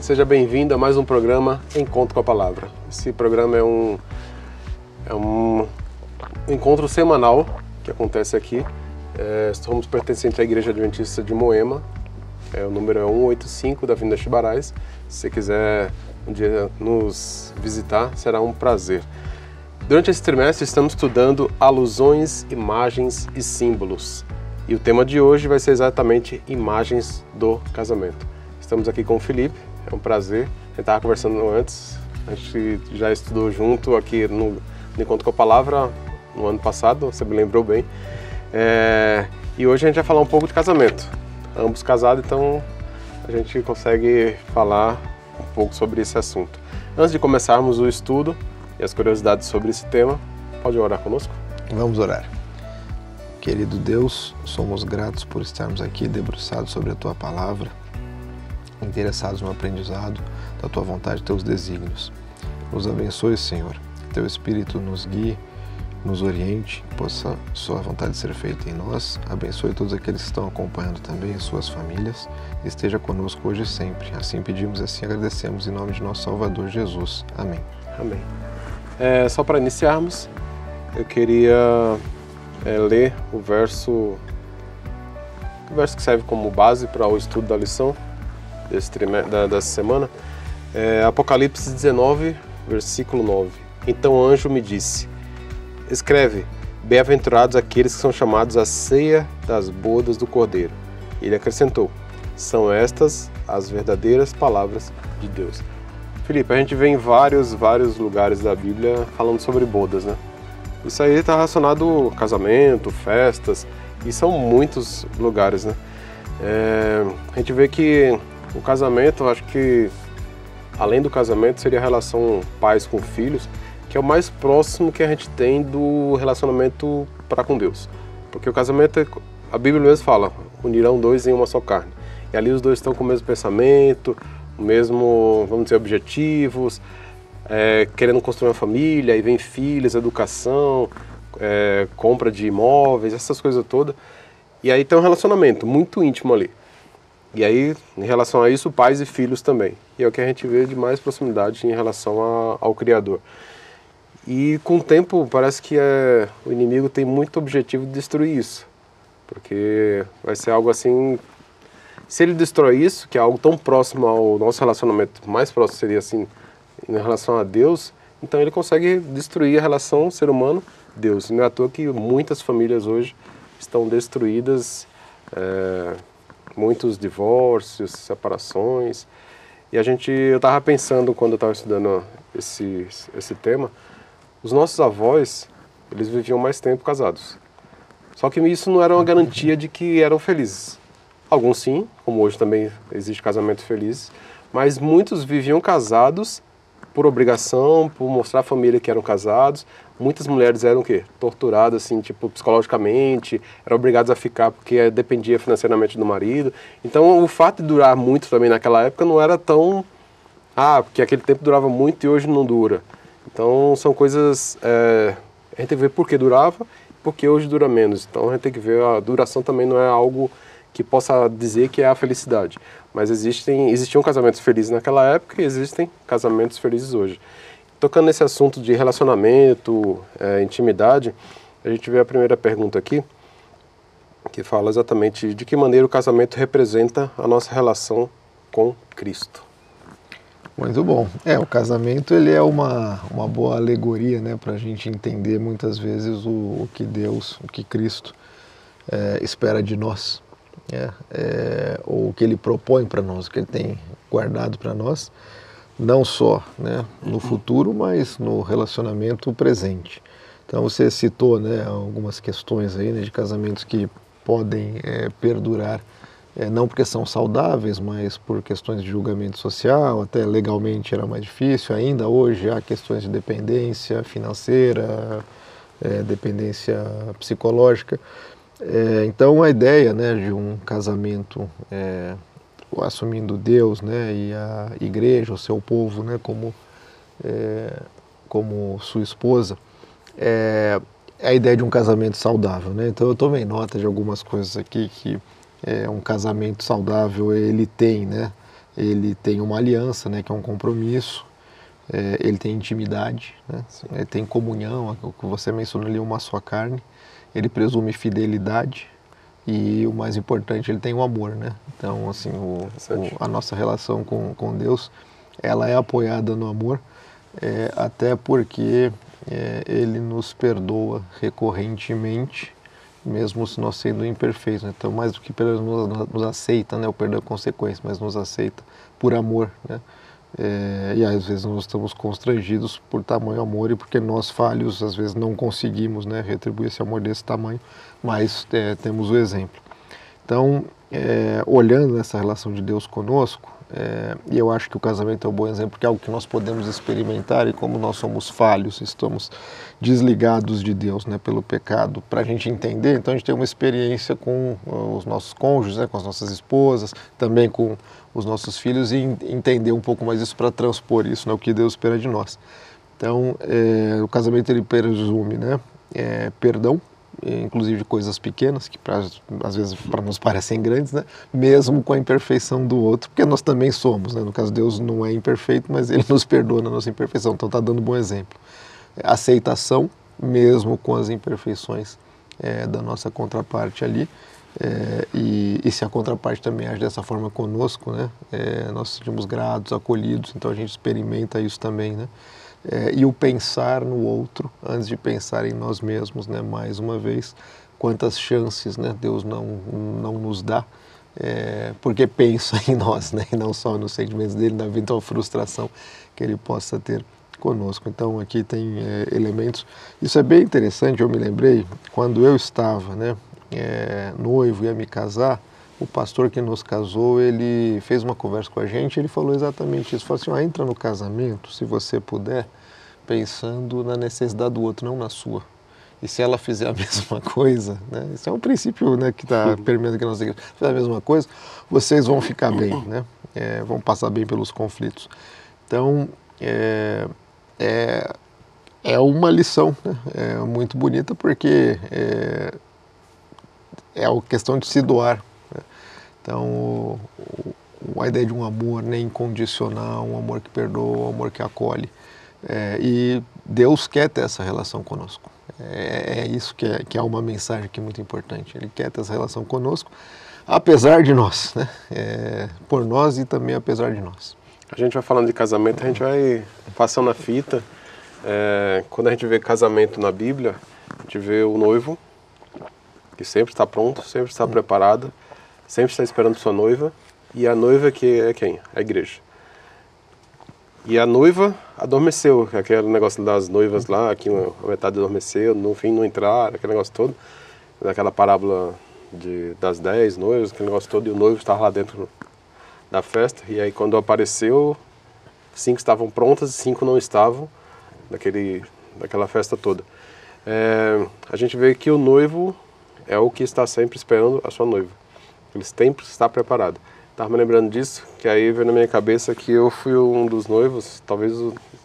Seja bem-vindo a mais um programa Encontro com a Palavra. Esse programa é um encontro semanal que acontece aqui. Somos pertencentes à Igreja Adventista de Moema. O número é 185 da Avenida Chibarais. Se você quiser um dia nos visitar, será um prazer. Durante esse trimestre estamos estudando alusões, imagens e símbolos. E o tema de hoje vai ser exatamente imagens do casamento. Estamos aqui com o Felipe, é um prazer. A gente estava conversando antes, a gente já estudou junto aqui no Encontro com a Palavra no ano passado, você me lembrou bem. E hoje a gente vai falar um pouco de casamento. Ambos casados, então a gente consegue falar um pouco sobre esse assunto. Antes de começarmos o estudo e as curiosidades sobre esse tema, pode orar conosco? Vamos orar. Querido Deus, somos gratos por estarmos aqui debruçados sobre a Tua Palavra, interessados no aprendizado da Tua vontade e Teus desígnios. Nos abençoe, Senhor, que Teu Espírito nos guie, nos oriente, possa Sua vontade ser feita em nós. Abençoe todos aqueles que estão acompanhando também, as suas famílias. Esteja conosco hoje e sempre. Assim pedimos e assim agradecemos em nome de nosso Salvador Jesus. Amém. Amém. Só para iniciarmos, eu queria ler o verso que serve como base para o estudo da lição dessa semana. Apocalipse 19, versículo 9. Então o anjo me disse: escreve, bem-aventurados aqueles que são chamados à ceia das bodas do Cordeiro. Ele acrescentou: são estas as verdadeiras palavras de Deus. Felipe, a gente vê em vários lugares da Bíblia falando sobre bodas, né? Isso aí está relacionado a casamento, festas, e são muitos lugares, né? A gente vê que o casamento, acho que além do casamento seria a relação pais com filhos, que é o mais próximo que a gente tem do relacionamento para com Deus. Porque o casamento, a Bíblia mesmo fala, unirão dois em uma só carne. E ali os dois estão com o mesmo pensamento, o mesmo, vamos dizer, objetivos, querendo construir uma família, aí vem filhos, educação, compra de imóveis, essas coisas todas. E aí tem um relacionamento muito íntimo ali. E aí, em relação a isso, pais e filhos também. E é o que a gente vê de mais proximidade em relação ao Criador. E com o tempo parece que o inimigo tem muito objetivo de destruir isso. Porque vai ser algo assim... Se ele destrói isso, que é algo tão próximo ao nosso relacionamento, mais próximo seria assim, em relação a Deus, então ele consegue destruir a relação ser humano-Deus. Não é à toa que muitas famílias hoje estão destruídas, muitos divórcios, separações. E eu estava pensando, quando eu estava estudando esse tema, os nossos avós, eles viviam mais tempo casados. Só que isso não era uma garantia de que eram felizes. Alguns sim, como hoje também existe casamento feliz, mas muitos viviam casados por obrigação, por mostrar à família que eram casados. Muitas mulheres eram o quê? Torturadas, assim, tipo, psicologicamente, eram obrigadas a ficar porque dependia financeiramente do marido. Então, o fato de durar muito também naquela época não era tão... porque aquele tempo durava muito e hoje não dura. Então, são coisas... a gente tem que ver por que durava e por que hoje dura menos. Então, a gente tem que ver, a duração também não é algo que possa dizer que é a felicidade. Mas existiam casamentos felizes naquela época e existem casamentos felizes hoje. Tocando nesse assunto de relacionamento, intimidade, a gente vê a primeira pergunta aqui, que fala exatamente de que maneira o casamento representa a nossa relação com Cristo. Muito bom. O casamento ele é uma boa alegoria, né, para a gente entender muitas vezes o que Deus, o que Cristo espera de nós. Ou o que ele propõe para nós, o que ele tem guardado para nós, não só, né, no futuro, mas no relacionamento presente. Então você citou, né, algumas questões aí, né, de casamentos que podem perdurar, não porque são saudáveis, mas por questões de julgamento social, até legalmente era mais difícil, ainda hoje há questões de dependência financeira, dependência psicológica. Então a ideia, né, de um casamento assumindo Deus, né, e a igreja, o seu povo, né, como sua esposa, é a ideia de um casamento saudável, né? Então eu tomei nota de algumas coisas aqui que um casamento saudável ele tem, né, ele tem uma aliança, né, que é um compromisso, ele tem intimidade, né, ele tem comunhão, o que você mencionou ali, uma só carne, ele presume fidelidade e o mais importante, ele tem o amor, né? Então, assim, a nossa relação com Deus, ela é apoiada no amor, até porque ele nos perdoa recorrentemente, mesmo nós sendo imperfeitos, né? Então, mais do que nos aceita, né? O perdão é consequência, mas nos aceita por amor, né? E às vezes nós estamos constrangidos por tamanho amor e porque nós falhos, às vezes não conseguimos, né, retribuir esse amor desse tamanho, mas temos o exemplo. Então, olhando essa relação de Deus conosco, e eu acho que o casamento é um bom exemplo, porque é algo que nós podemos experimentar e como nós somos falhos, estamos desligados de Deus, né, pelo pecado, para a gente entender, então a gente tem uma experiência com os nossos cônjuges, né, com as nossas esposas, também com os nossos filhos e entender um pouco mais isso para transpor isso, né, o que Deus espera de nós. Então, o casamento ele presume, né, perdão, inclusive coisas pequenas, que às vezes para nós parecem grandes, né? Mesmo com a imperfeição do outro, porque nós também somos, né? No caso, Deus não é imperfeito, mas Ele nos perdoa na nossa imperfeição, então está dando um bom exemplo. Aceitação, mesmo com as imperfeições da nossa contraparte ali, e se a contraparte também age dessa forma conosco, né? Nós sentimos gratos, acolhidos, então a gente experimenta isso também, né? E o pensar no outro antes de pensar em nós mesmos, né? Mais uma vez, quantas chances, né, Deus não nos dá, porque pensa em nós, né, e não só nos sentimentos dele, na eventual frustração que ele possa ter conosco. Então aqui tem elementos, isso é bem interessante, eu me lembrei, quando eu estava, né, noivo, ia me casar, o pastor que nos casou, ele fez uma conversa com a gente, ele falou exatamente isso, falou assim, entra no casamento, se você puder, pensando na necessidade do outro, não na sua. E se ela fizer a mesma coisa, né, isso é um princípio, né, que está permeando aqui na nossa igreja, se fizer a mesma coisa, vocês vão ficar bem, né, vão passar bem pelos conflitos. Então, é uma lição, né, muito bonita, porque é a questão de se doar. Então, a ideia de um amor, né, incondicional, um amor que perdoa, um amor que acolhe. E Deus quer ter essa relação conosco. É isso que é uma mensagem aqui muito importante. Ele quer ter essa relação conosco, apesar de nós, né? Por nós e também apesar de nós. A gente vai falando de casamento, a gente vai passando a fita. Quando a gente vê casamento na Bíblia, a gente vê o noivo, que sempre está pronto, sempre está preparado, sempre está esperando sua noiva, e a noiva que é quem? A igreja. E a noiva adormeceu, aquele negócio das noivas lá, que a metade adormeceu, no fim não entraram, aquele negócio todo, daquela parábola das 10 noivas, aquele negócio todo, e o noivo estava lá dentro da festa, e aí quando apareceu, 5 estavam prontas e 5 não estavam, daquela festa toda. A gente vê que o noivo é o que está sempre esperando a sua noiva. Ele sempre está preparado. Estava me lembrando disso, que aí veio na minha cabeça que eu fui um dos noivos, talvez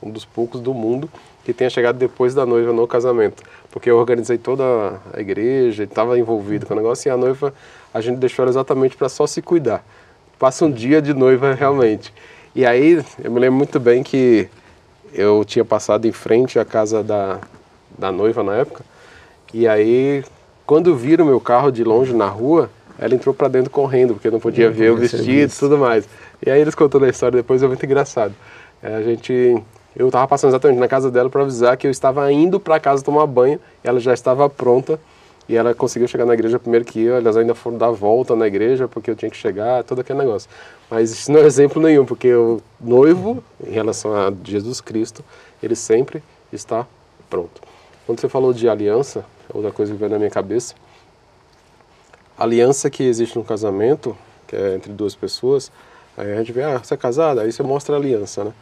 um dos poucos do mundo, que tenha chegado depois da noiva no casamento. Porque eu organizei toda a igreja, estava envolvido com o negócio, e a noiva, a gente deixou ela exatamente para só se cuidar. Passa um dia de noiva realmente. E aí, eu me lembro muito bem que eu tinha passado em frente à casa da noiva na época, e aí, quando viram meu carro de longe na rua, ela entrou pra dentro correndo, porque não podia ver o vestido e tudo mais. E aí eles contando a história depois, é muito engraçado. Eu estava passando exatamente na casa dela para avisar que eu estava indo para casa tomar banho, ela já estava pronta, e ela conseguiu chegar na igreja primeiro que eu, elas ainda foram dar volta na igreja, porque eu tinha que chegar, todo aquele negócio. Mas isso não é exemplo nenhum, porque o noivo, em relação a Jesus Cristo, ele sempre está pronto. Quando você falou de aliança, outra coisa que veio na minha cabeça, a aliança que existe no casamento, que é entre duas pessoas, aí a gente vê, você é casado, aí você mostra a aliança, né?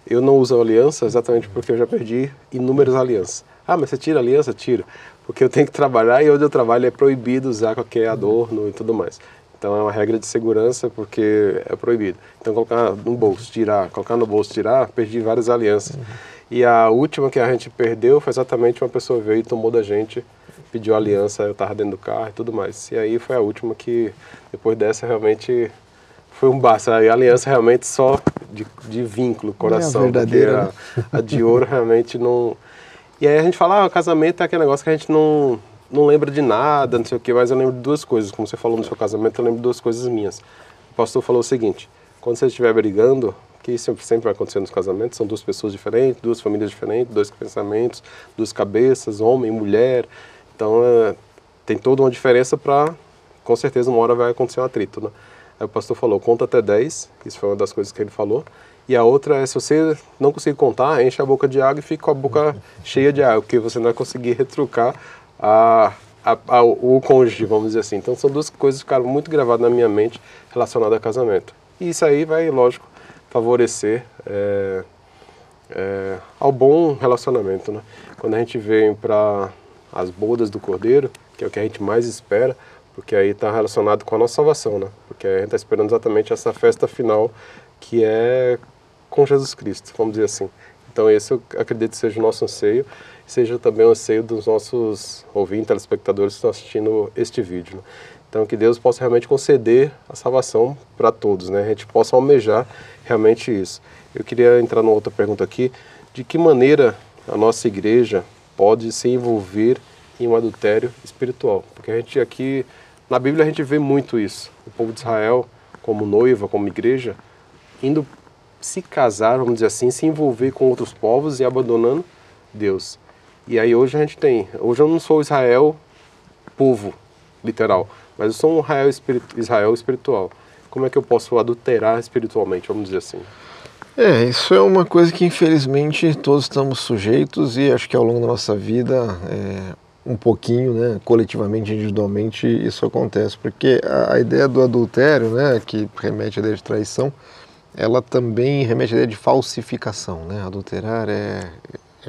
Eu não uso a aliança exatamente porque eu já perdi inúmeras alianças. Mas você tira a aliança? Tiro. Porque eu tenho que trabalhar e onde eu trabalho é proibido usar qualquer adorno e tudo mais. Então é uma regra de segurança porque é proibido. Então colocar no bolso, tirar, colocar no bolso, tirar, perdi várias alianças. E a última que a gente perdeu foi exatamente uma pessoa veio e tomou da gente, pediu aliança, eu estava dentro do carro e tudo mais. E aí foi a última que, depois dessa, realmente foi um basta. A aliança realmente só de vínculo, coração. É a verdadeira, a de ouro realmente não... E aí a gente fala, o casamento é aquele negócio que a gente não lembra de nada, não sei o quê, mas eu lembro de duas coisas. Como você falou no seu casamento, eu lembro de duas coisas minhas. O pastor falou o seguinte, quando você estiver brigando, que isso sempre vai acontecer nos casamentos, são duas pessoas diferentes, duas famílias diferentes, dois pensamentos, duas cabeças, homem e mulher. Então, tem toda uma diferença para, com certeza, uma hora vai acontecer um atrito, né? Aí o pastor falou, conta até 10, isso foi uma das coisas que ele falou. E a outra é, se você não conseguir contar, enche a boca de água e fica com a boca cheia de água, porque você não vai conseguir retrucar o cônjuge, vamos dizer assim. Então, são duas coisas que ficaram muito gravadas na minha mente relacionadas a casamento. E isso aí vai, lógico, favorecer ao bom relacionamento, né? Quando a gente vem para as bodas do Cordeiro, que é o que a gente mais espera, porque aí está relacionado com a nossa salvação, né? Porque a gente está esperando exatamente essa festa final que é com Jesus Cristo, vamos dizer assim. Então esse eu acredito que seja o nosso anseio, seja também o anseio dos nossos ouvintes, telespectadores que estão assistindo este vídeo, né? Então que Deus possa realmente conceder a salvação para todos, né? A gente possa almejar realmente isso. Eu queria entrar numa outra pergunta aqui, de que maneira a nossa igreja pode se envolver em um adultério espiritual? Porque a gente aqui, na Bíblia a gente vê muito isso. O povo de Israel, como noiva, como igreja, indo se casar, vamos dizer assim, se envolver com outros povos e abandonando Deus. E aí hoje hoje eu não sou Israel povo, literal, mas eu sou um Israel espiritual. Como é que eu posso adulterar espiritualmente, vamos dizer assim? Isso é uma coisa que infelizmente todos estamos sujeitos e acho que ao longo da nossa vida, um pouquinho, né, coletivamente, individualmente, isso acontece. Porque a ideia do adultério, né, que remete à ideia de traição, ela também remete à ideia de falsificação, né? Adulterar é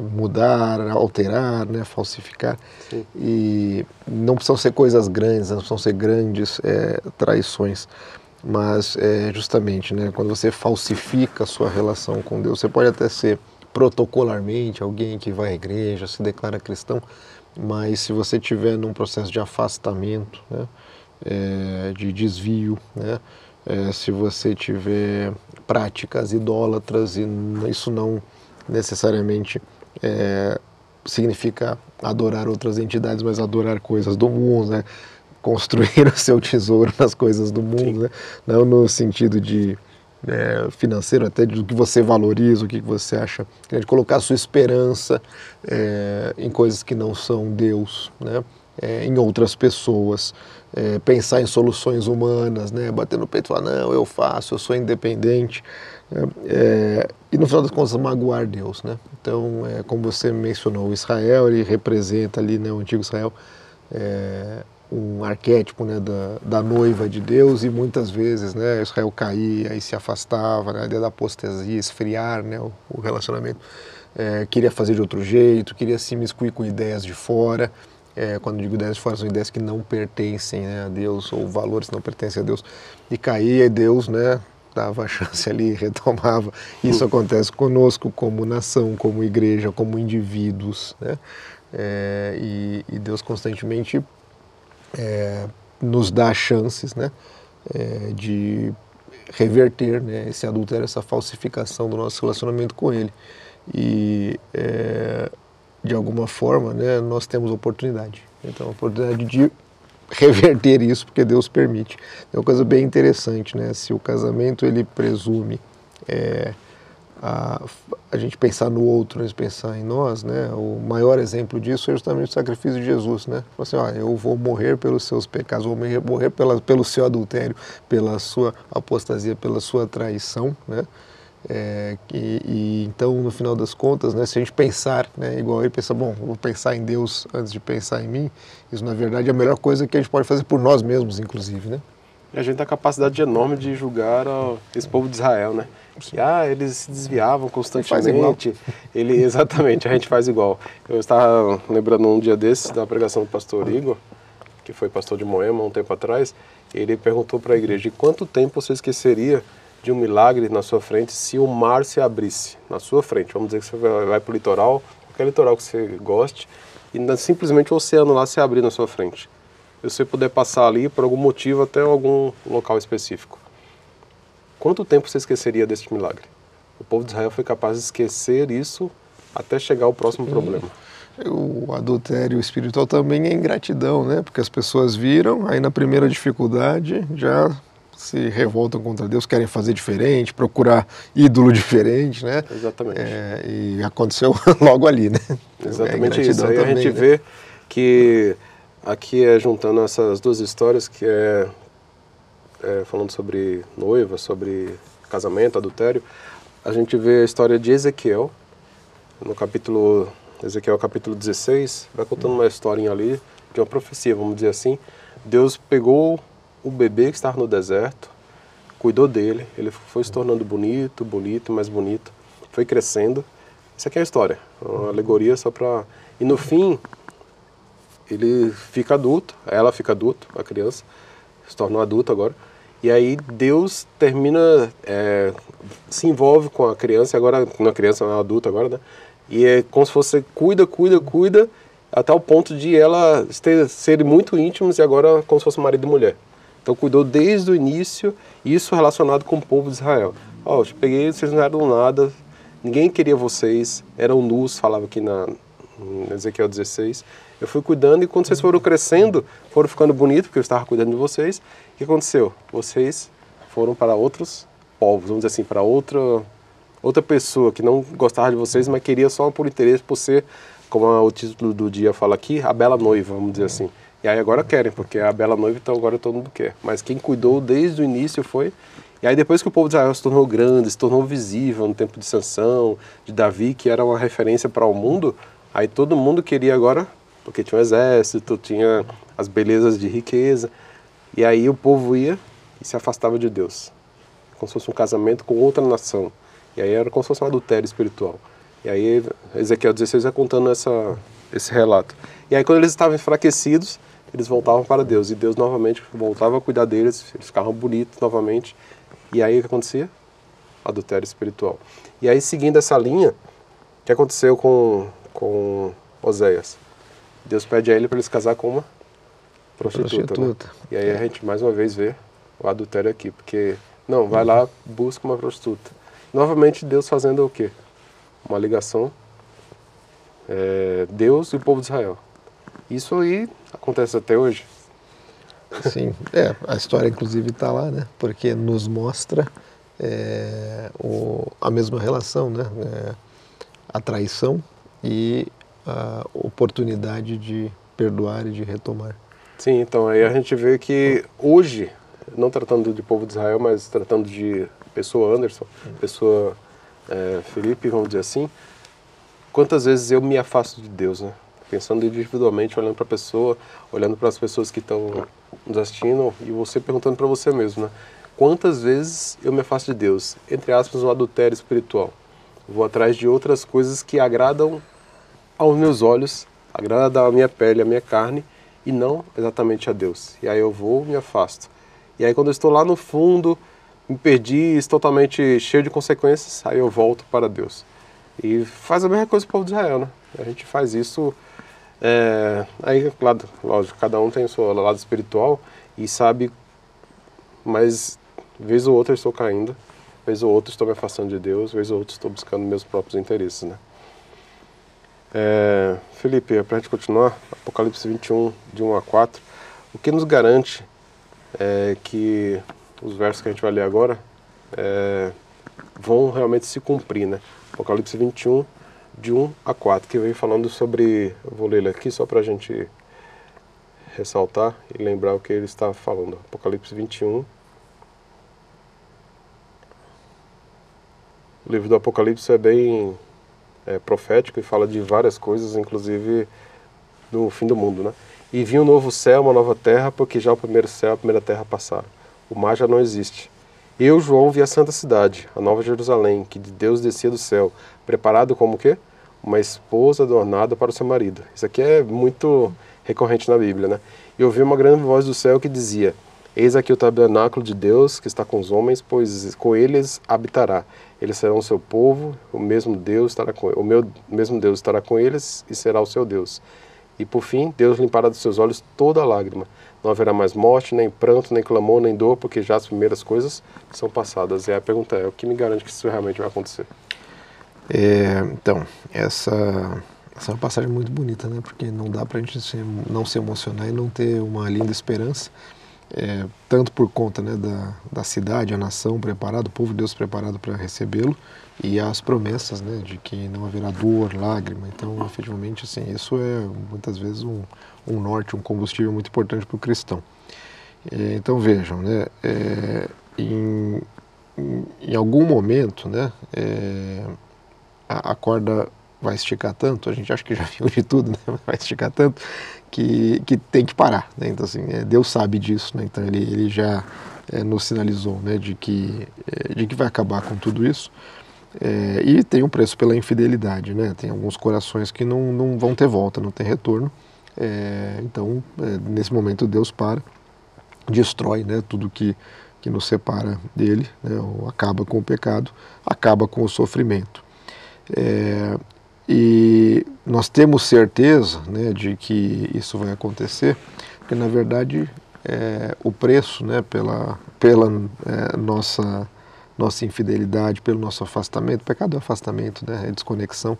mudar, alterar, né, falsificar. Sim. E não precisam ser coisas grandes, não precisam ser grandes traições. Mas justamente, né, quando você falsifica a sua relação com Deus, você pode até ser protocolarmente alguém que vai à igreja, se declara cristão, mas se você estiver num processo de afastamento, né, de desvio, né, se você tiver práticas idólatras, e isso não necessariamente significa adorar outras entidades, mas adorar coisas do mundo, né? Construir o seu tesouro nas coisas do mundo, né? Não no sentido de financeiro, até do que você valoriza, o que você acha, de colocar a sua esperança em coisas que não são Deus, né? Em outras pessoas, pensar em soluções humanas, né? Bater no peito e falar, não, eu faço, eu sou independente, e no final das contas magoar Deus, né? Então, como você mencionou, Israel, ele representa ali, né, o antigo Israel, um arquétipo, né, da noiva de Deus, e muitas vezes, né, Israel caía e se afastava, né, a ideia da apostasia, esfriar, né, o relacionamento, queria fazer de outro jeito, queria se imiscuir com ideias de fora. Quando digo ideias de fora, são ideias que não pertencem, né, a Deus, ou valores que não pertencem a Deus, e caía, e Deus, né, dava a chance ali, retomava. Isso acontece conosco como nação, como igreja, como indivíduos, né? E Deus constantemente nos dá chances, né, de reverter, né, esse adultério, essa falsificação do nosso relacionamento com Ele. E de alguma forma, né, nós temos oportunidade. Então, a oportunidade de reverter isso, porque Deus permite. É uma coisa bem interessante, né? Se o casamento ele presume a gente pensar no outro, antes de pensar em nós, né? O maior exemplo disso é justamente o sacrifício de Jesus, né? Assim, eu vou morrer pelos seus pecados, vou morrer pelo seu adultério, pela sua apostasia, pela sua traição, né? Então, no final das contas, né, se a gente pensar, né, igual ele pensa, bom, vou pensar em Deus antes de pensar em mim, isso na verdade é a melhor coisa que a gente pode fazer por nós mesmos, inclusive, né? E a gente tem a capacidade enorme de julgar esse povo de Israel, né? Que eles se desviavam constantemente. Exatamente, a gente faz igual. Eu estava lembrando um dia desses da pregação do pastor Igor, que foi pastor de Moema um tempo atrás, e ele perguntou para a igreja, quanto tempo você esqueceria de um milagre na sua frente se o mar se abrisse na sua frente? Vamos dizer que você vai para o litoral, qualquer litoral que você goste, e simplesmente o oceano lá se abrir na sua frente. Se você puder passar ali por algum motivo até algum local específico. quanto tempo você esqueceria desse milagre? O povo de Israel foi capaz de esquecer isso até chegar ao próximo problema. O adultério espiritual também é ingratidão, né? Porque as pessoas viram, aí na primeira dificuldade já se revoltam contra Deus, querem fazer diferente, procurar ídolo diferente, né? Exatamente. E aconteceu logo ali, né? Exatamente isso. Aí também, a gente vê que aqui juntando essas duas histórias, que falando sobre noiva, sobre casamento, adultério, a gente vê a história de Ezequiel, no capítulo 16, vai contando uma historinha ali, de uma profecia, vamos dizer assim. Deus pegou o bebê que estava no deserto, cuidou dele, ele foi se tornando bonito, mais bonito, foi crescendo. Isso aqui é a história, uma alegoria só para... E no fim, ele fica adulto, ela fica adulto, a criança, se torna um adulto agora. E aí Deus termina, se envolve com a criança, agora não é criança, é uma adulta agora, né? E é como se fosse cuida, até o ponto de ela serem muito íntimos e agora como se fosse marido e mulher. Então cuidou desde o início, isso relacionado com o povo de Israel. Ó, eu peguei, vocês não eram nada, ninguém queria vocês, eram nus, falava aqui em Ezequiel 16. Eu fui cuidando e quando vocês foram crescendo, foram ficando bonitos, porque eu estava cuidando de vocês, o que aconteceu? Vocês foram para outros povos, vamos dizer assim, para outra pessoa que não gostava de vocês, mas queria só por interesse, por ser, como o título do dia fala aqui, a bela noiva, vamos dizer assim. E aí agora querem, porque é a bela noiva, então agora todo mundo quer. Mas quem cuidou desde o início foi... E aí depois que o povo de Israel se tornou grande, se tornou visível no tempo de Sansão, de Davi, que era uma referência para o mundo, aí todo mundo queria agora, porque tinha um exército, tinha as belezas de riqueza, e aí o povo ia e se afastava de Deus, como se fosse um casamento com outra nação. E aí era como se fosse um adultério espiritual. E aí Ezequiel 16 vai contando esse relato. E aí quando eles estavam enfraquecidos, eles voltavam para Deus. E Deus novamente voltava a cuidar deles, eles ficavam bonitos novamente. E aí o que acontecia? Adultério espiritual. E aí seguindo essa linha, o que aconteceu com Oséias? Deus pede a ele para ele se casar com uma prostituta. Né? E aí a gente mais uma vez vê o adultério aqui. Porque, não, vai lá, busca uma prostituta. Novamente Deus fazendo o quê? Uma ligação, Deus e o povo de Israel. Isso aí acontece até hoje. Sim, a história inclusive está lá, né? Porque nos mostra a mesma relação, né? A traição e a oportunidade de perdoar e de retomar. Sim, então aí a gente vê que hoje, não tratando de povo de Israel, mas tratando de pessoa Anderson, pessoa Felipe, vamos dizer assim, quantas vezes eu me afasto de Deus, né? Pensando individualmente, olhando para a pessoa, olhando para as pessoas que estão nos assistindo e você perguntando para você mesmo, né? Quantas vezes eu me afasto de Deus? Entre aspas, um adultério espiritual. Vou atrás de outras coisas que agradam aos meus olhos, agradam a minha pele, a minha carne, e não exatamente a Deus. E aí eu vou, me afasto. E aí quando eu estou lá no fundo, me perdi, totalmente cheio de consequências, aí eu volto para Deus. E faz a mesma coisa com o povo de Israel, né? A gente faz isso, aí, claro, lógico, cada um tem o seu lado espiritual e sabe, mas vez ou outra eu estou caindo, vez ou outra estou me afastando de Deus, vez ou outra estou buscando meus próprios interesses, né? Felipe, para a gente continuar, Apocalipse 21, de 1 a 4, o que nos garante que os versos que a gente vai ler agora vão realmente se cumprir, né? Apocalipse 21, de 1 a 4, que vem falando sobre, eu vou ler ele aqui só para a gente ressaltar e lembrar o que ele está falando. Apocalipse 21. O livro do Apocalipse é bem profético e fala de várias coisas, inclusive do fim do mundo, né? E vi um novo céu, uma nova terra, porque já o primeiro céu e a primeira terra passaram. O mar já não existe. Eu, João, vi a santa cidade, a nova Jerusalém, que de Deus descia do céu, preparado como o quê? Uma esposa adornada para o seu marido. Isso aqui é muito recorrente na Bíblia, né? E ouvi uma grande voz do céu que dizia: Eis aqui o tabernáculo de Deus, que está com os homens, pois com eles habitará. Eles serão o seu povo, o mesmo mesmo Deus estará com eles e será o seu Deus. E por fim, Deus limpará dos seus olhos toda lágrima. Não haverá mais morte, nem pranto, nem clamor, nem dor, porque já as primeiras coisas são passadas. E aí a pergunta é, o que me garante que isso realmente vai acontecer? Então, essa é uma passagem muito bonita, né? Porque não dá para a gente não se emocionar e não ter uma linda esperança, tanto por conta, né, da cidade, a nação preparada, o povo de Deus preparado para recebê-lo, e as promessas, né, de que não haverá dor, lágrima. Então, efetivamente, assim, isso é muitas vezes um norte, um combustível muito importante para o cristão. Então, vejam, né, em algum momento, né, a corda vai esticar tanto, a gente acha que já viu de tudo, né? Vai esticar tanto que tem que parar, né? Então, assim, Deus sabe disso, né? Então ele já nos sinalizou, né, de que vai acabar com tudo isso. E tem um preço pela infidelidade, né? Tem alguns corações que não vão ter volta, não tem retorno. Então, nesse momento Deus para, destrói, né, tudo que nos separa dele, né? Acaba com o pecado, acaba com o sofrimento. E nós temos certeza, né, de que isso vai acontecer, porque na verdade o preço, né, pela nossa infidelidade, pelo nosso afastamento, o pecado é afastamento, né, é desconexão,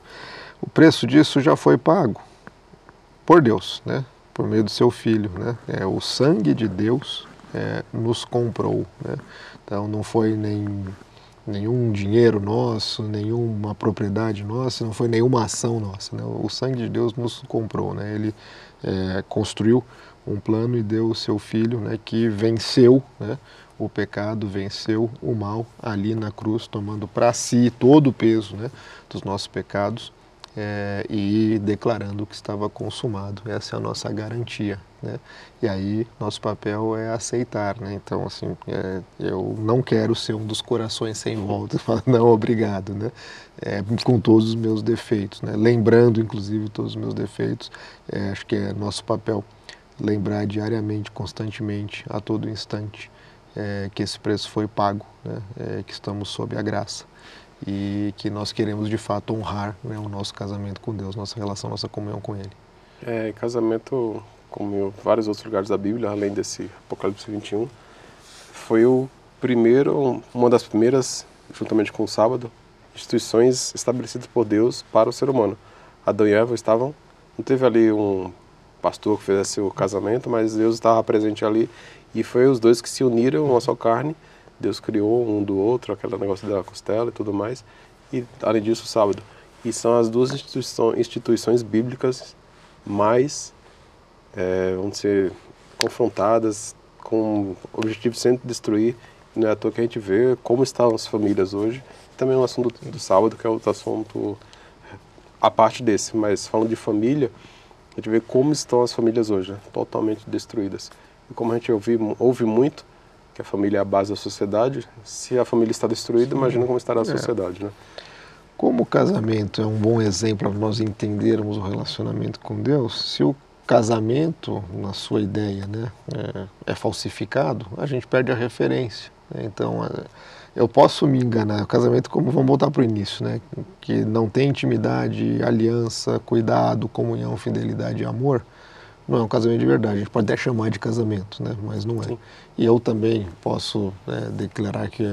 o preço disso já foi pago por Deus, né, por meio do seu Filho, né, o sangue de Deus nos comprou, né, então não foi nenhum dinheiro nosso, nenhuma propriedade nossa, não foi nenhuma ação nossa, né? O sangue de Deus nos comprou, né? Ele construiu um plano e deu o seu Filho, né, que venceu, né, o pecado, venceu o mal ali na cruz, tomando para si todo o peso, né, dos nossos pecados, e declarando que estava consumado. Essa é a nossa garantia, né? E aí nosso papel é aceitar, né? Então, assim, eu não quero ser um dos corações sem volta, não, obrigado, né? Com todos os meus defeitos, né? Lembrando, inclusive, todos os meus defeitos. Acho que é nosso papel lembrar diariamente, constantemente, a todo instante, que esse preço foi pago, né? Que estamos sob a graça. E que nós queremos de fato honrar, né, o nosso casamento com Deus, nossa relação, nossa comunhão com Ele. Casamento, como em vários outros lugares da Bíblia, além desse Apocalipse 21, foi uma das primeiras, juntamente com o sábado, instituições estabelecidas por Deus para o ser humano. Adão e Eva não teve ali um pastor que fizesse o casamento, mas Deus estava presente ali e foi os dois que se uniram uma só carne. Deus criou um do outro, aquele negócio da costela e tudo mais, e além disso o sábado. E são as duas instituições bíblicas mais, vão ser confrontadas com o objetivo de sempre destruir. Não é à toa que a gente vê como estão as famílias hoje. Também é um assunto do sábado, que é outro assunto a parte desse, mas falando de família, a gente vê como estão as famílias hoje, né? Totalmente destruídas. E como a gente ouve muito, que a família é a base da sociedade, se a família está destruída, imagina como estará a sociedade, né? Como o casamento é um bom exemplo para nós entendermos o relacionamento com Deus, se o casamento, na sua ideia, né, é falsificado, a gente perde a referência, né? Então, eu posso me enganar. O casamento, como vamos voltar para o início, né, que não tem intimidade, aliança, cuidado, comunhão, fidelidade e amor, não é um casamento de verdade. A gente pode até chamar de casamento, né, mas não é. Sim. E eu também posso declarar que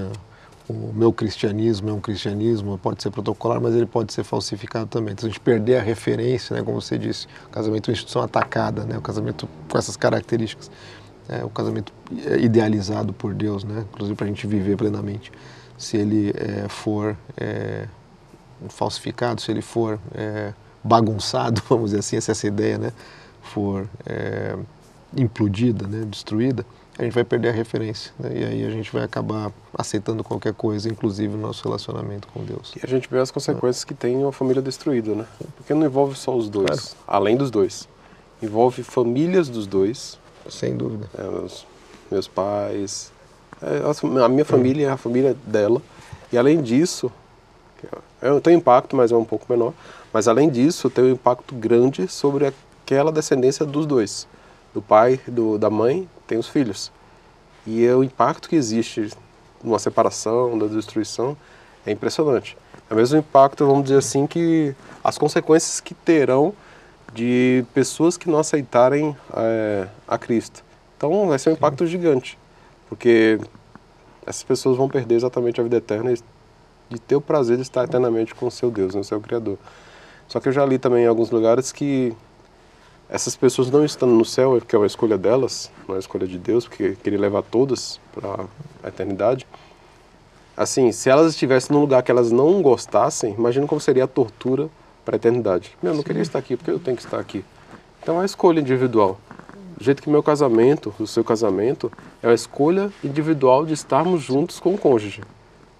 o meu cristianismo é um cristianismo, pode ser protocolar, mas ele pode ser falsificado também. Então, se a gente perder a referência, né, como você disse, o casamento é uma instituição atacada, né, o casamento com essas características, o casamento idealizado por Deus, né, inclusive para a gente viver plenamente. Se ele for falsificado, se ele for bagunçado, vamos dizer assim, essa ideia, né, for implodida, né, destruída, a gente vai perder a referência, né? E aí a gente vai acabar aceitando qualquer coisa, inclusive o nosso relacionamento com Deus. E a gente vê as consequências que tem uma família destruída, né? Porque não envolve só os dois, claro, além dos dois. Envolve famílias dos dois. Sem dúvida. Meus pais, a minha família é a família dela. E além disso, tem um impacto, mas é um pouco menor. Mas além disso, tem um impacto grande sobre aquela descendência dos dois. Do pai, da mãe, tem os filhos. E o impacto que existe numa separação, da destruição, é impressionante. É o mesmo impacto, vamos dizer assim, que as consequências que terão de pessoas que não aceitarem a Cristo. Então vai ser um impacto gigante, porque essas pessoas vão perder exatamente a vida eterna e ter o prazer de estar eternamente com o seu Deus, o seu Criador. Só que eu já li também em alguns lugares que essas pessoas não estando no céu, porque é uma escolha delas, não é uma escolha de Deus, porque queria levar todas para a eternidade. Assim, se elas estivessem num lugar que elas não gostassem, imagina como seria a tortura para a eternidade. Eu não queria estar aqui, porque eu tenho que estar aqui. Então é uma escolha individual. Do jeito que meu casamento, o seu casamento, é uma escolha individual de estarmos juntos com o cônjuge.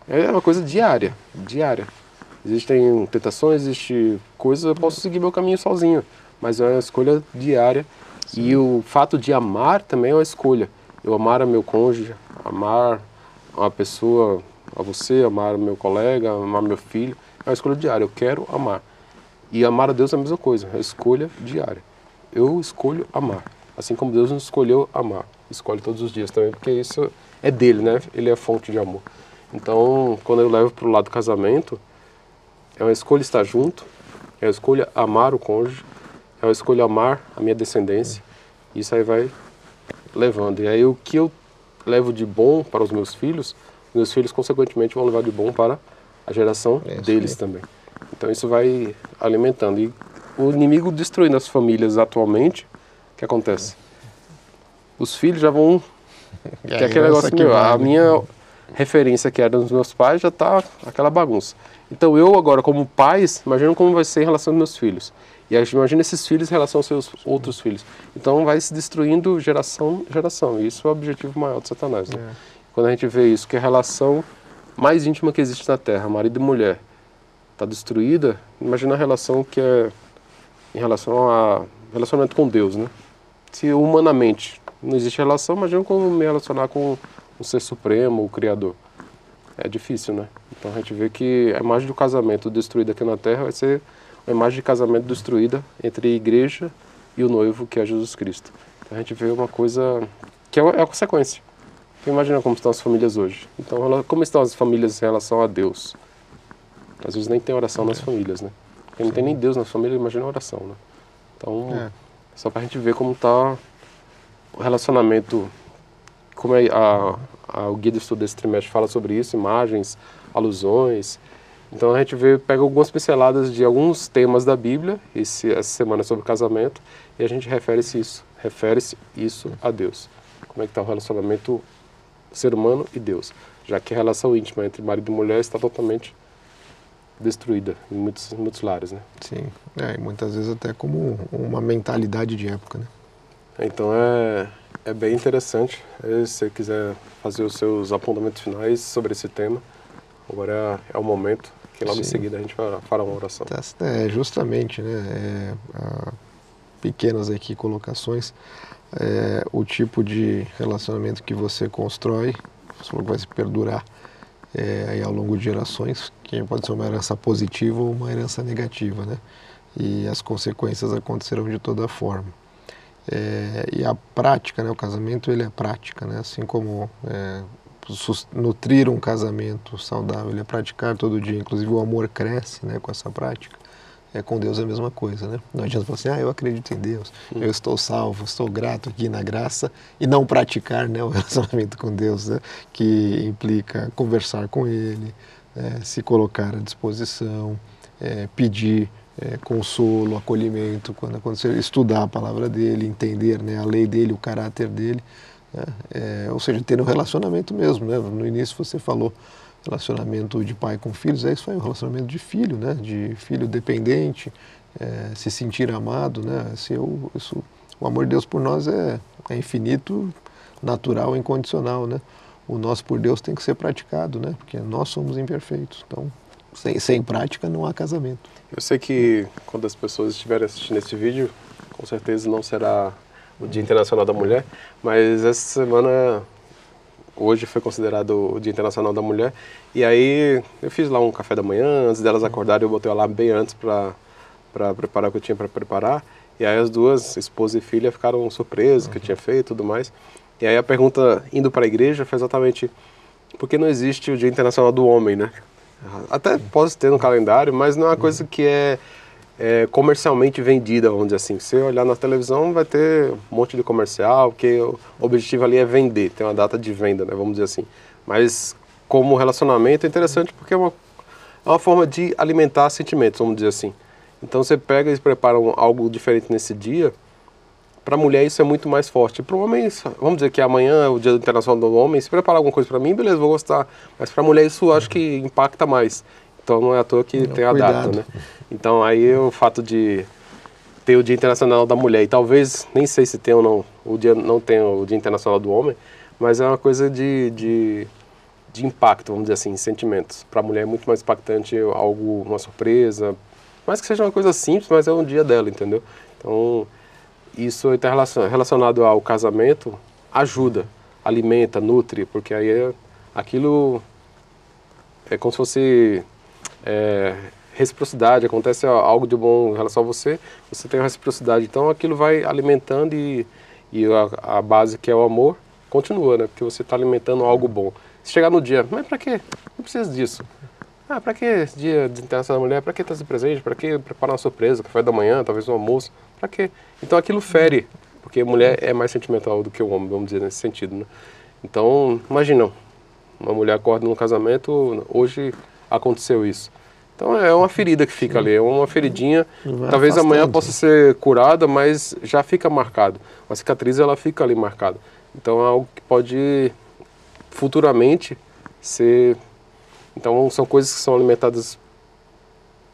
É uma coisa diária, diária. Existem tentações, existe coisas, eu posso seguir meu caminho sozinho, mas é uma escolha diária. Sim. E o fato de amar também é uma escolha. Eu amar a meu cônjuge, amar uma pessoa, a você, amar meu colega, amar meu filho, é uma escolha diária. Eu quero amar. E amar a Deus é a mesma coisa, é escolha diária. Eu escolho amar, assim como Deus nos escolheu amar. Escolhe todos os dias também, porque isso é dele, né? Ele é a fonte de amor. Então, quando eu levo para o lado do casamento, é uma escolha estar junto, é uma escolha amar o cônjuge, é uma escolha amar a minha descendência. Isso aí vai levando. E aí o que eu levo de bom para os meus filhos consequentemente vão levar de bom para a geração deles também. Então isso vai alimentando. E o inimigo destruindo as famílias atualmente, o que acontece? Os filhos já vão... que é aquele negócio meu, a minha referência que era dos meus pais já está aquela bagunça. Então eu agora como pais, imagina como vai ser em relação aos meus filhos. E aí, imagina esses filhos em relação aos seus outros filhos. Então vai se destruindo geração a geração. E isso é o objetivo maior de Satanás, né? Quando a gente vê isso, que a relação mais íntima que existe na Terra, marido e mulher, está destruída, imagina a relação que é em relação a relacionamento com Deus, né? Se humanamente não existe relação, imagina como me relacionar com o Ser Supremo, o Criador. É difícil, né? Então a gente vê que a imagem do casamento destruída aqui na Terra vai ser uma imagem de casamento destruída entre a igreja e o noivo, que é Jesus Cristo. Então a gente vê uma coisa que é a consequência. Então, imagina como estão as famílias hoje. Então, como estão as famílias em relação a Deus? Às vezes nem tem oração nas famílias, né? Porque não tem nem Deus na família, imagina a oração, né? Então, só pra gente ver como tá o relacionamento, como o guia de estudo desse trimestre fala sobre isso, imagens, alusões. Então a gente pega algumas pinceladas de alguns temas da Bíblia, essa semana sobre casamento, e a gente refere-se isso a Deus. Como é que está o relacionamento ser humano e Deus, já que a relação íntima entre marido e mulher está totalmente destruída em muitos lares, né? Sim, e muitas vezes até como uma mentalidade de época, né? Então é bem interessante. Se você quiser fazer os seus apontamentos finais sobre esse tema, agora é o momento, que logo em seguida a gente fará uma oração. Justamente, né? Pequenas aqui colocações. O tipo de relacionamento que você constrói, você falou que vai se perdurar aí ao longo de gerações, que pode ser uma herança positiva ou uma herança negativa, né? E as consequências acontecerão de toda forma. E a prática, né? O casamento ele é prática, né? Assim como nutrir um casamento saudável, ele é praticar todo dia, inclusive o amor cresce, né, com essa prática. Com Deus é a mesma coisa, né? Não adianta falar assim, eu acredito em Deus, eu estou salvo, estou grato aqui na graça, e não praticar, né, o relacionamento com Deus, né, que implica conversar com Ele, se colocar à disposição, pedir consolo, acolhimento, quando acontecer, estudar a palavra dEle, entender, né, a lei dEle, o caráter dEle, né? Ou seja, ter um relacionamento mesmo, né? No início você falou relacionamento de pai com filhos, isso aí, um relacionamento de filho, né? De filho dependente, se sentir amado, né? O amor de Deus por nós é infinito, natural, incondicional, né? O nosso por Deus tem que ser praticado, né? Porque nós somos imperfeitos, então sem prática não há casamento. Eu sei que quando as pessoas estiverem assistindo esse vídeo, com certeza não será o Dia Internacional da Mulher, mas essa semana, hoje foi considerado o Dia Internacional da Mulher, e aí eu fiz lá um café da manhã, antes delas acordarem eu botei o alarme bem antes para preparar o que eu tinha para preparar, e aí as duas, esposa e filha, ficaram surpresas que eu tinha feito e tudo mais. E aí a pergunta, indo para a igreja, foi exatamente por que não existe o Dia Internacional do Homem, né? Até pode ter no calendário, mas não é uma coisa que é comercialmente vendida, vamos dizer assim. Se você olhar na televisão, vai ter um monte de comercial, porque o objetivo ali é vender, tem uma data de venda, né, vamos dizer assim. Mas como relacionamento é interessante porque é uma forma de alimentar sentimentos, vamos dizer assim. Então você pega e prepara algo diferente nesse dia. Para a mulher isso é muito mais forte. Para o homem, vamos dizer que amanhã é o Dia Internacional do Homem, se preparar alguma coisa para mim, beleza, vou gostar. Mas para a mulher isso acho que impacta mais. Então não é à toa que tem a data, né? Então aí o fato de ter o Dia Internacional da Mulher, e talvez, nem sei se tem ou não, não tem o Dia Internacional do Homem, mas é uma coisa de impacto, vamos dizer assim, sentimentos. Para a mulher é muito mais impactante algo, uma surpresa, mais que seja uma coisa simples, mas é um dia dela, entendeu? Então isso está relacionado ao casamento, ajuda, alimenta, nutre, porque aí aquilo é como se fosse reciprocidade, acontece algo de bom em relação a você, você tem a reciprocidade, então aquilo vai alimentando e a base que é o amor continua, né? Porque você está alimentando algo bom. Se chegar no dia, mas para quê? Não precisa disso. Ah, para que esse dia de Internacional da Mulher? Para que trazer presente? Para que preparar uma surpresa, café da manhã, talvez um almoço? Para quê? Então aquilo fere, porque a mulher é mais sentimental do que o homem, vamos dizer, nesse sentido, né? Então, imagina, uma mulher acorda num casamento, hoje aconteceu isso. Então é uma ferida que fica ali, é uma feridinha, talvez amanhã possa ser curada, mas já fica marcado. A cicatriz, ela fica ali marcada. Então é algo que pode futuramente ser... Então são coisas que são alimentadas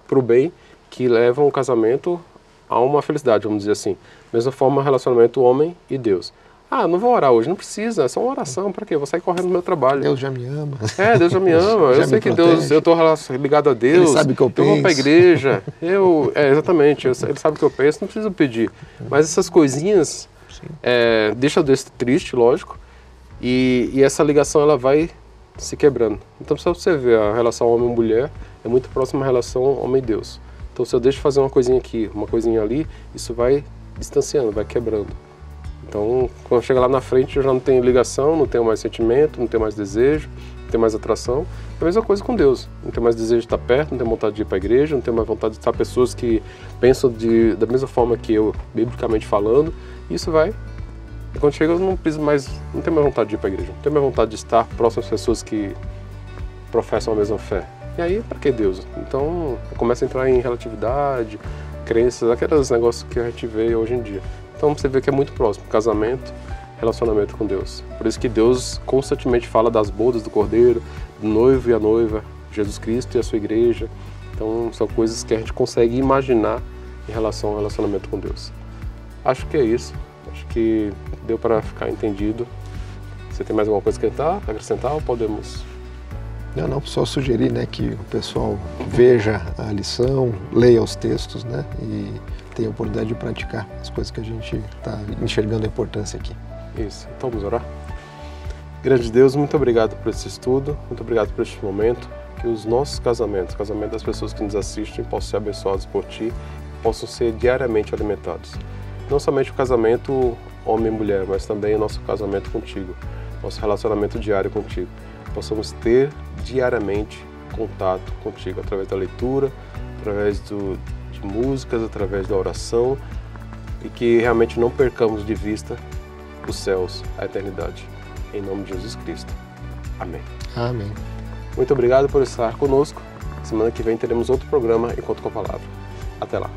para o bem, que levam o casamento a uma felicidade, vamos dizer assim. Mesma forma, relacionamento homem e Deus. Ah, não vou orar hoje, não precisa, é só uma oração, para quê? Eu vou sair correndo no meu trabalho. Deus já me ama. Deus já me ama, eu sei que Deus, eu estou ligado a Deus. Ele sabe o que eu penso. Eu vou para a igreja, exatamente, ele sabe o que eu penso, não preciso pedir. Mas essas coisinhas, deixa Deus triste, lógico, e essa ligação ela vai se quebrando. Então, se você ver a relação homem-mulher, é muito próxima à relação homem-Deus. Então, se eu deixo fazer uma coisinha aqui, uma coisinha ali, isso vai distanciando, vai quebrando. Então, quando chega lá na frente, eu já não tenho ligação, não tenho mais sentimento, não tenho mais desejo, não tenho mais atração. É a mesma coisa com Deus. Não tenho mais desejo de estar perto, não tenho vontade de ir para a igreja, não tenho mais vontade de estar pessoas que pensam da mesma forma que eu, biblicamente falando. Isso vai... E quando chega, eu não tenho mais vontade de ir para a igreja, não tenho mais vontade de estar próximo às pessoas que professam a mesma fé. E aí, para que Deus? Então, começa a entrar em relatividade, crenças, aqueles negócios que a gente vê hoje em dia. Então, você vê que é muito próximo, casamento, relacionamento com Deus. Por isso que Deus constantemente fala das bodas do Cordeiro, do noivo e a noiva, Jesus Cristo e a sua igreja. Então, são coisas que a gente consegue imaginar em relação ao relacionamento com Deus. Acho que é isso. Acho que deu para ficar entendido. Você tem mais alguma coisa que acrescentar ou podemos... Não, só sugerir, né, que o pessoal veja a lição, leia os textos, né, e tenha a oportunidade de praticar as coisas que a gente está enxergando a importância aqui. Isso, então vamos orar. Grande Deus, muito obrigado por esse estudo, muito obrigado por este momento, que os nossos casamentos, o casamento das pessoas que nos assistem, possam ser abençoados por Ti, possam ser diariamente alimentados. Não somente o casamento homem e mulher, mas também o nosso casamento contigo, nosso relacionamento diário contigo. Possamos ter diariamente contato contigo, através da leitura, através de músicas, através da oração, e que realmente não percamos de vista os céus, a eternidade. Em nome de Jesus Cristo. Amém. Amém. Muito obrigado por estar conosco. Semana que vem teremos outro programa Encontro com a Palavra. Até lá.